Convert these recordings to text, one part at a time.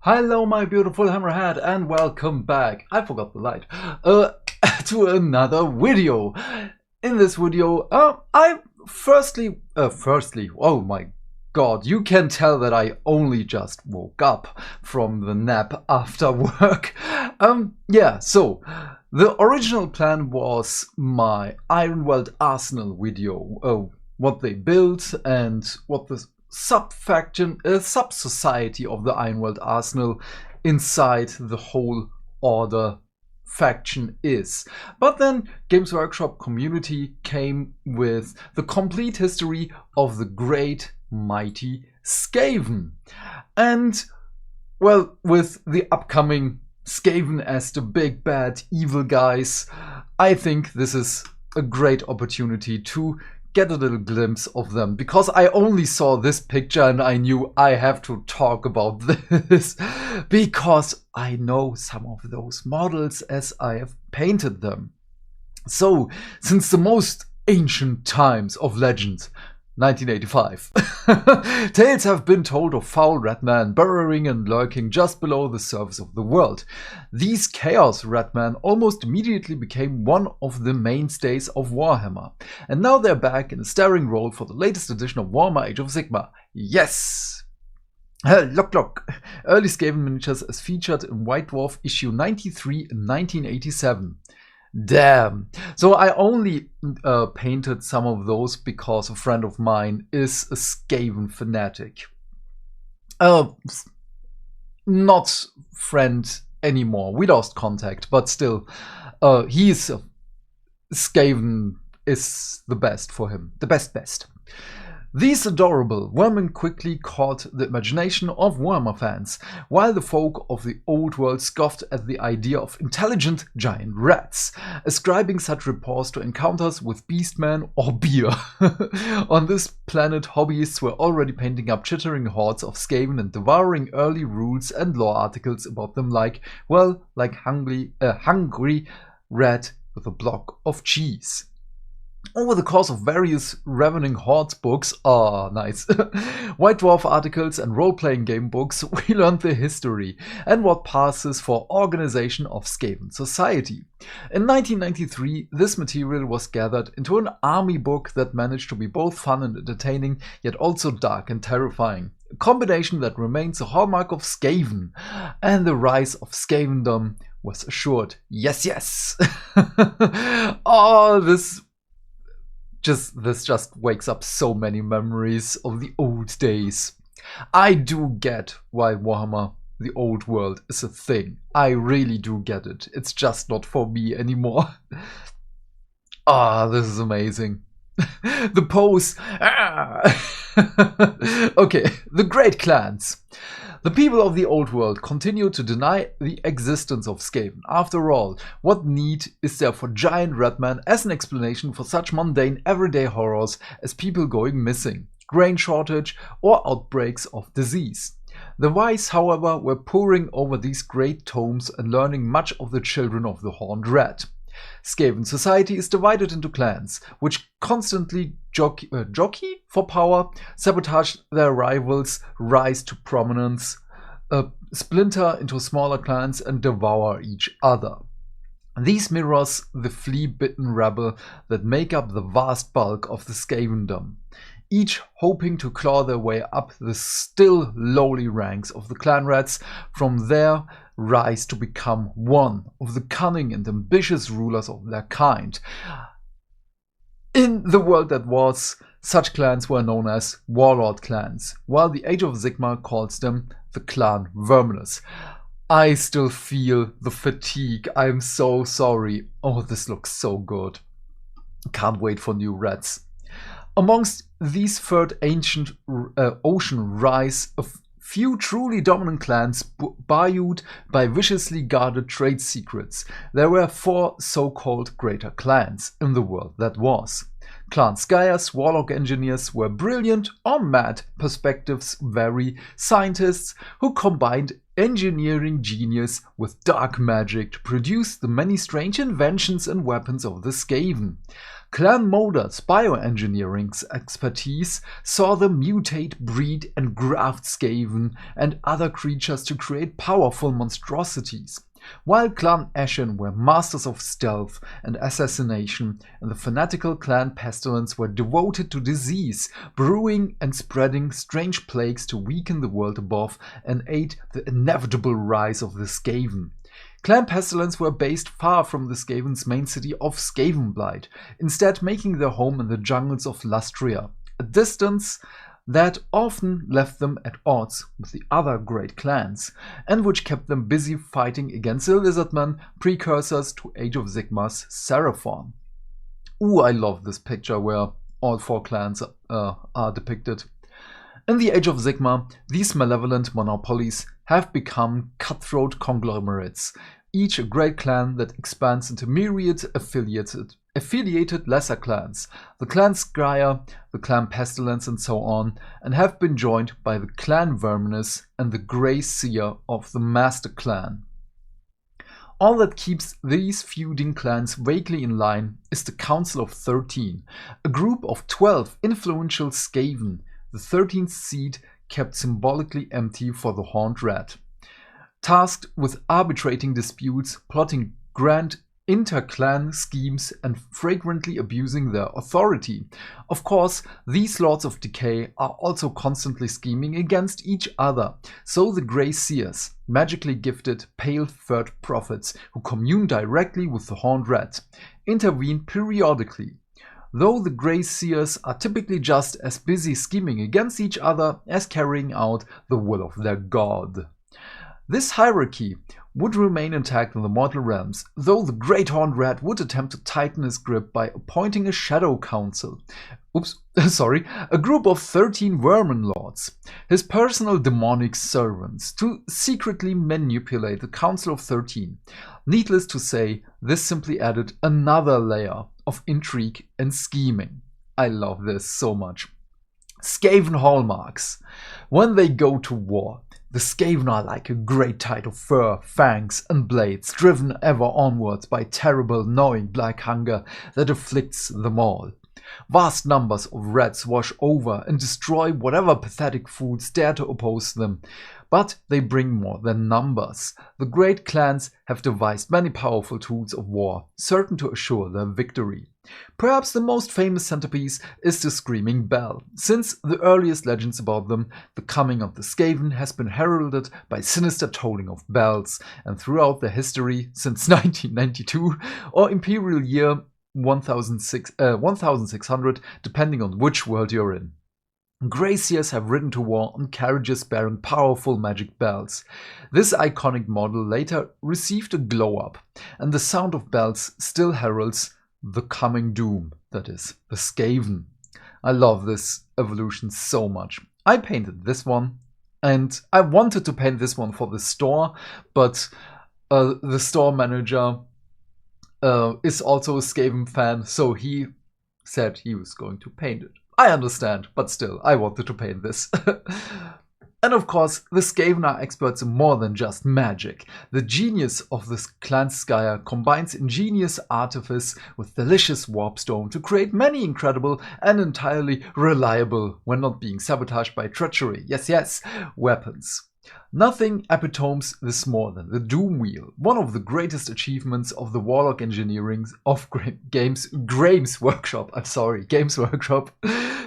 Hello my beautiful Hammerhead and welcome back. I forgot the light. To another video. In this video, firstly, oh my god, you can tell that I only just woke up from the nap after work. Yeah, so the original plan was my Ironweld Arsenal video. What they built and what the sub-faction, sub-society of the Ironweld Arsenal inside the whole Order faction is. But then Games Workshop community came with the complete history of the great mighty Skaven. And well, with the upcoming Skaven as the big bad evil guys, I think this is a great opportunity to get a little glimpse of them, because I only saw this picture and I knew I have to talk about this because I know some of those models as I have painted them. So, since the most ancient times of legend, 1985, tales have been told of foul red men burrowing and lurking just below the surface of the world. These chaos red men almost immediately became one of the mainstays of Warhammer, and now they're back in a starring role for the latest edition of Warhammer Age of Sigmar. Yes! Look! Early Skaven miniatures as featured in White Dwarf issue 93 in 1987. Damn. So I only painted some of those because a friend of mine is a Skaven fanatic. Not friend anymore. We lost contact, but still, he's Skaven is the best for him. The best. These adorable vermin quickly caught the imagination of Warhammer fans, while the folk of the old world scoffed at the idea of intelligent giant rats, ascribing such reports to encounters with beastmen or beer. On this planet, hobbyists were already painting up chittering hordes of Skaven and devouring early rules and lore articles about them like hungry rat with a block of cheese. Over the course of various Ravening Hordes books, nice, White Dwarf articles and role-playing game books, we learned the history and what passes for organization of Skaven society. In 1993, this material was gathered into an army book that managed to be both fun and entertaining, yet also dark and terrifying. A combination that remains a hallmark of Skaven, and the rise of Skavendom was assured. Yes! Oh, this just wakes up so many memories of the old days. I do get why Warhammer, the old world, is a thing. I really do get it. It's just not for me anymore. This is amazing. The pose. Okay, the great clans. The people of the old world continue to deny the existence of Skaven. After all, what need is there for giant red men as an explanation for such mundane everyday horrors as people going missing, grain shortage, or outbreaks of disease? The wise, however, were poring over these great tomes and learning much of the children of the horned rat. Skaven society is divided into clans, which constantly jockey for power, sabotage their rivals, rise to prominence, splinter into smaller clans and devour each other. These mirrors the flea-bitten rabble that make up the vast bulk of the Skavendom, each hoping to claw their way up the still lowly ranks of the clan rats, from there rise to become one of the cunning and ambitious rulers of their kind. In the world that was, such clans were known as warlord clans, while the Age of Sigmar calls them the clan verminous. I still feel the fatigue. I'm so sorry. Oh, this looks so good. Can't wait for new rats. Amongst these third ancient ocean rise a few truly dominant clans buoyed by viciously guarded trade secrets. There were 4 so-called greater clans in the world that was. Clan Skyers, warlock engineers, were brilliant or mad, perspectives vary, scientists who combined engineering genius with dark magic to produce the many strange inventions and weapons of the Skaven. Clan Moder's bioengineering's expertise saw them mutate, breed and graft Skaven and other creatures to create powerful monstrosities, while Clan Ashen were masters of stealth and assassination, and the fanatical Clan Pestilence were devoted to disease, brewing and spreading strange plagues to weaken the world above and aid the inevitable rise of the Skaven. Clan Pestilence were based far from the Skaven's main city of Skavenblight, instead making their home in the jungles of Lustria, a distance that often left them at odds with the other great clans, and which kept them busy fighting against the Lizardmen, precursors to Age of Sigmar's Seraphon. Ooh, I love this picture where all 4 clans are depicted. In the Age of Sigmar, these malevolent monopolies have become cutthroat conglomerates, each a great clan that expands into myriad affiliated lesser clans, the Clan Skryre, the Clan Pestilence and so on, and have been joined by the Clan Verminous and the Grey Seer of the Master Clan. All that keeps these feuding clans vaguely in line is the Council of 13, a group of 12 influential Skaven, the 13th seat kept symbolically empty for the Horned Rat, tasked with arbitrating disputes, plotting grand inter-clan schemes and flagrantly abusing their authority. Of course, these Lords of Decay are also constantly scheming against each other, so the Grey Seers, magically gifted pale-furred prophets who commune directly with the Horned Rat, intervene periodically, though the Grey Seers are typically just as busy scheming against each other as carrying out the will of their god. This hierarchy would remain intact in the mortal realms, though the Great Horned Rat would attempt to tighten his grip by appointing a Shadow Council. A group of 13 Vermin Lords, his personal demonic servants, to secretly manipulate the Council of 13. Needless to say, this simply added another layer of intrigue and scheming. I love this so much. Skaven hallmarks. When they go to war, the Skaven are like a great tide of fur, fangs and blades, driven ever onwards by terrible gnawing black hunger that afflicts them all. Vast numbers of rats wash over and destroy whatever pathetic fools dare to oppose them. But they bring more than numbers. The great clans have devised many powerful tools of war, certain to assure their victory. Perhaps the most famous centerpiece is the Screaming Bell. Since the earliest legends about them, the coming of the Skaven has been heralded by sinister tolling of bells, and throughout their history since 1992 or Imperial year 1600, depending on which world you're in. Grey Seers have ridden to war on carriages bearing powerful magic bells. This iconic model later received a glow-up, and the sound of bells still heralds the coming doom, that is, the Skaven. I love this evolution so much. I painted this one, and I wanted to paint this one for the store, but the store manager is also a Skaven fan, so he said he was going to paint it. I understand, but still, I wanted to paint this. And of course, the Skaven are experts in more than just magic. The genius of this Clan Skryre combines ingenious artifice with delicious warpstone to create many incredible and entirely reliable, when not being sabotaged by treachery, yes, weapons. Nothing epitomes this more than the Doom Wheel, one of the greatest achievements of the Warlock engineering of Games Workshop.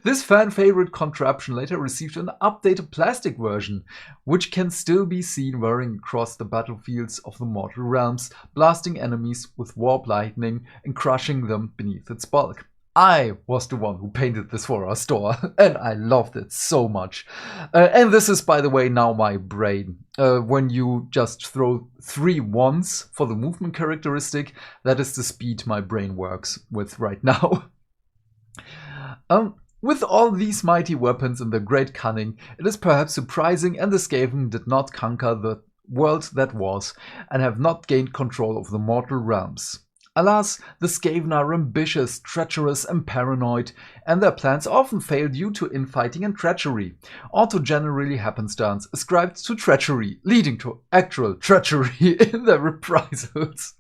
This fan-favorite contraption later received an updated plastic version, which can still be seen whirring across the battlefields of the mortal realms, blasting enemies with warp lightning and crushing them beneath its bulk. I was the one who painted this for our store, and I loved it so much. And this is, by the way, now my brain. When you just throw 3 ones for the movement characteristic, that is the speed my brain works with right now. With all these mighty weapons and their great cunning, it is perhaps surprising and the Skaven did not conquer the world that was, and have not gained control of the mortal realms. Alas, the Skaven are ambitious, treacherous and paranoid, and their plans often fail due to infighting and treachery, or to generally happenstance ascribed to treachery, leading to actual treachery in their reprisals.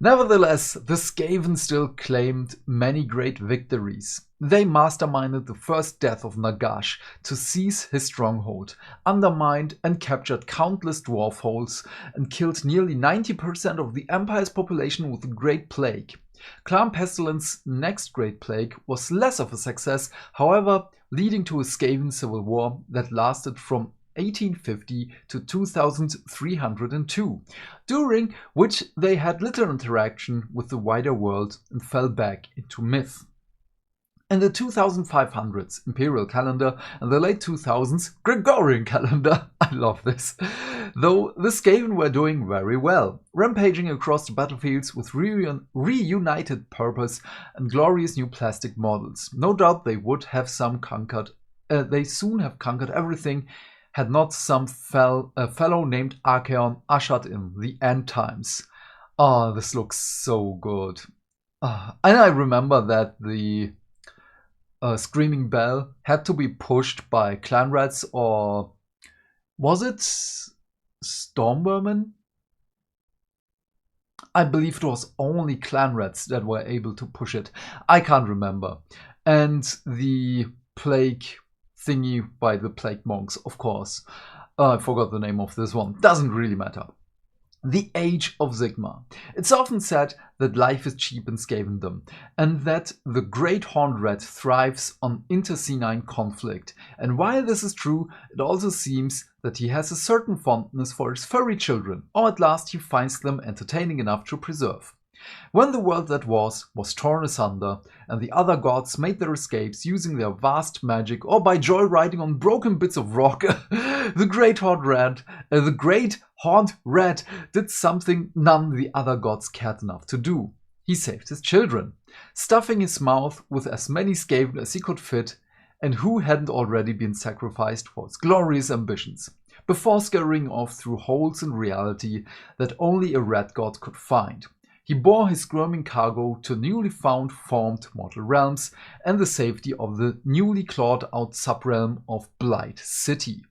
Nevertheless, the Skaven still claimed many great victories. They masterminded the first death of Nagash to seize his stronghold, undermined and captured countless dwarf holes, and killed nearly 90% of the Empire's population with the Great Plague. Clan Pestilence's next Great Plague was less of a success, however, leading to a Skaven civil war that lasted from 1850 to 2302, during which they had little interaction with the wider world and fell back into myth. In the 2500s Imperial calendar and the late 2000s Gregorian calendar, I love this, though the Skaven were doing very well, rampaging across the battlefields with reunited purpose and glorious new plastic models. No doubt they would have soon have conquered everything had not some fellow named Archaon ushered in the end times. Ah, this looks so good. And I remember that the Screaming Bell had to be pushed by clan rats, or was it Stormvermin? I believe it was only clan rats that were able to push it. I can't remember. And the plague thingy by the plague monks, of course. I forgot the name of this one. Doesn't really matter. The Age of Sigmar. It's often said that life is cheap in Skavendom, and that the Great Horned Rat thrives on intersenine conflict. And while this is true, it also seems that he has a certain fondness for his furry children, or at last he finds them entertaining enough to preserve. When the world that was torn asunder, and the other gods made their escapes using their vast magic or by joyriding on broken bits of rock, the Great Horned Rat did something none the other gods cared enough to do. He saved his children, stuffing his mouth with as many Skaven as he could fit, and who hadn't already been sacrificed for his glorious ambitions, before scurrying off through holes in reality that only a rat god could find. He bore his squirming cargo to newly formed mortal realms and the safety of the newly clawed out subrealm of Blight City.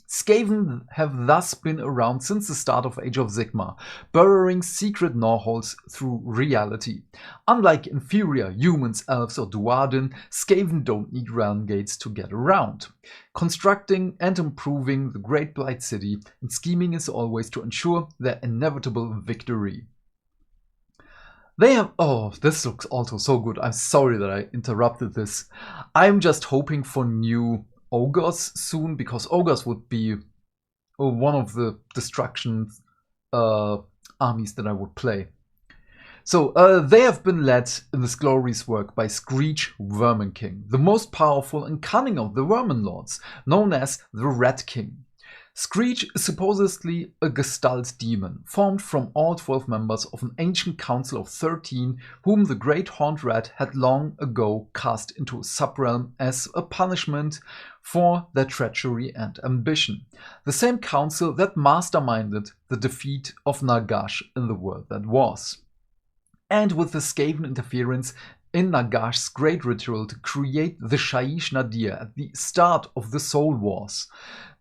Skaven have thus been around since the start of Age of Sigmar, burrowing secret gnaw-holes through reality. Unlike inferior humans, elves or Duardin, Skaven don't need realm gates to get around. Constructing and improving the Great Blight City and scheming is always to ensure their inevitable victory. They have... oh, this looks also so good. I'm sorry that I interrupted this. I'm just hoping for new ogres soon, because ogres would be one of the destruction armies that I would play. So, they have been led in this glorious work by Screech Vermin King, the most powerful and cunning of the Vermin Lords, known as the Rat King. Screech is supposedly a Gestalt demon, formed from all 12 members of an ancient council of 13, whom the Great Horned Rat had long ago cast into a subrealm as a punishment for their treachery and ambition. The same council that masterminded the defeat of Nagash in the world that was. And with the Skaven interference in Nagash's great ritual to create the Shaiish Nadir at the start of the Soul Wars.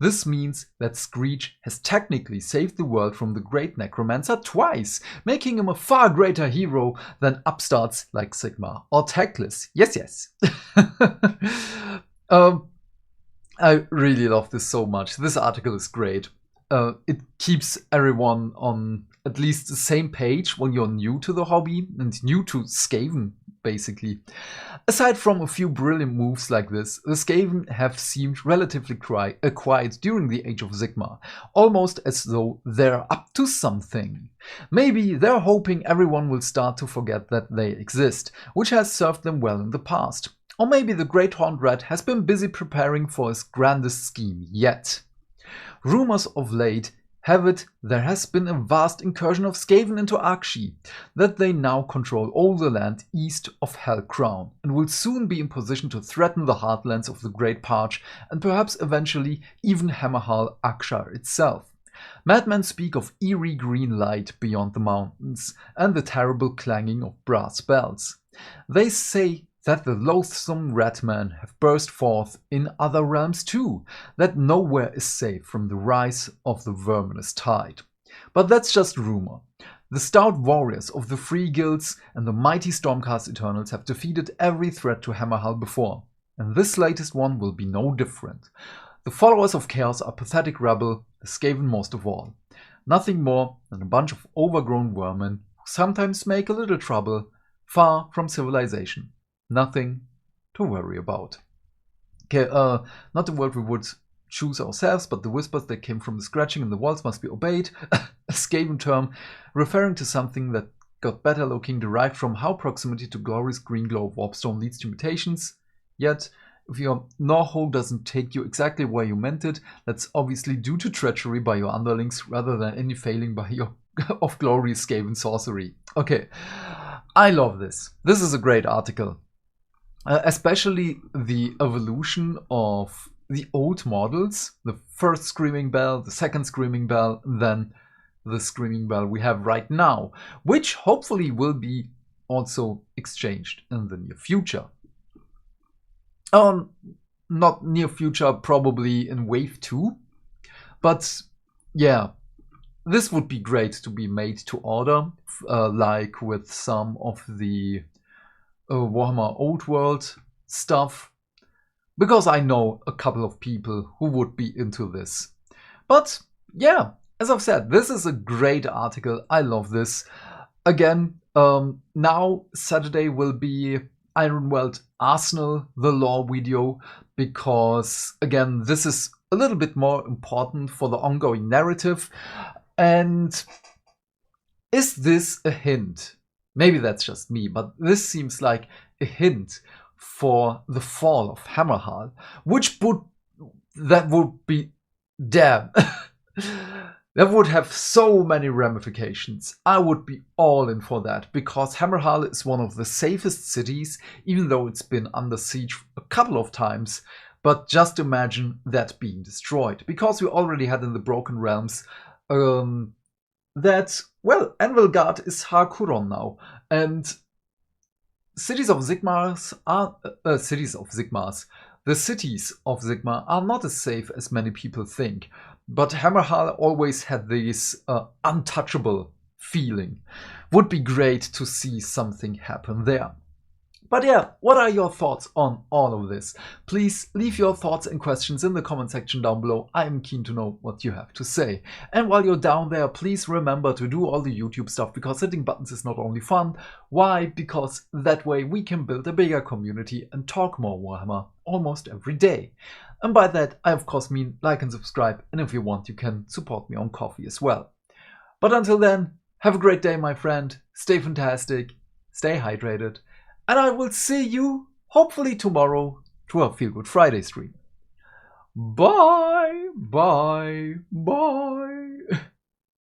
This means that Screech has technically saved the world from the Great Necromancer twice, making him a far greater hero than upstarts like Sigmar or Teclis. Yes, yes. I really love this so much. This article is great. It keeps everyone on at least the same page when you're new to the hobby and new to Skaven, basically. Aside from a few brilliant moves like this, the Skaven have seemed relatively quiet during the Age of Sigmar, almost as though they're up to something. Maybe they're hoping everyone will start to forget that they exist, which has served them well in the past. Or maybe the Great Horned Rat has been busy preparing for his grandest scheme yet. Rumors of late have it there has been a vast incursion of Skaven into Arkshi, that they now control all the land east of Hell Crown, and will soon be in position to threaten the heartlands of the Great Parch, and perhaps eventually even Hammerhal Akshar itself. Madmen speak of eerie green light beyond the mountains and the terrible clanging of brass bells. They say that the loathsome ratmen have burst forth in other realms too, that nowhere is safe from the rise of the verminous tide. But that's just rumor. The stout warriors of the Free Guilds and the mighty Stormcast Eternals have defeated every threat to Hammerhal before, and this latest one will be no different. The followers of Chaos are pathetic rabble, the Skaven most of all. Nothing more than a bunch of overgrown vermin who sometimes make a little trouble, far from civilization. Nothing to worry about. Okay, not the world we would choose ourselves, but the whispers that came from the scratching in the walls must be obeyed. A Skaven term referring to something that got better looking, derived from how proximity to glorious green glow of warpstone leads to mutations. Yet, if your gnaw doesn't take you exactly where you meant it, that's obviously due to treachery by your underlings rather than any failing by your of glorious Skaven sorcery. Okay, I love this. This is a great article. Especially the evolution of the old models, the first Screaming Bell, the second Screaming Bell, then the Screaming Bell we have right now, which hopefully will be also exchanged in the near future. Not near future, probably in Wave 2, but yeah, this would be great to be made to order, like with some of the Warhammer Old World stuff, because I know a couple of people who would be into this. But yeah, as I've said, this is a great article. I love this. Again, now Saturday will be Ironweld Arsenal, the lore video, because again, this is a little bit more important for the ongoing narrative. And is this a hint? Maybe that's just me, but this seems like a hint for the fall of Hammerhal, that would be damn. That would have so many ramifications. I would be all in for that, because Hammerhal is one of the safest cities, even though it's been under siege a couple of times. But just imagine that being destroyed, because we already had in the Broken Realms that, well, Anvilgard is Harkuron now, and cities of Sigmar are the cities of Sigmar are not as safe as many people think. But Hammerhal always had this untouchable feeling. Would be great to see something happen there. But yeah, what are your thoughts on all of this? Please leave your thoughts and questions in the comment section down below. I am keen to know what you have to say. And while you're down there, please remember to do all the YouTube stuff, because hitting buttons is not only fun. Why? Because that way we can build a bigger community and talk more Warhammer almost every day. And by that, I of course mean like and subscribe, and if you want, you can support me on Ko-fi as well. But until then, have a great day, my friend. Stay fantastic, stay hydrated, and I will see you, hopefully tomorrow, to our Feel Good Friday stream. Bye, bye, bye.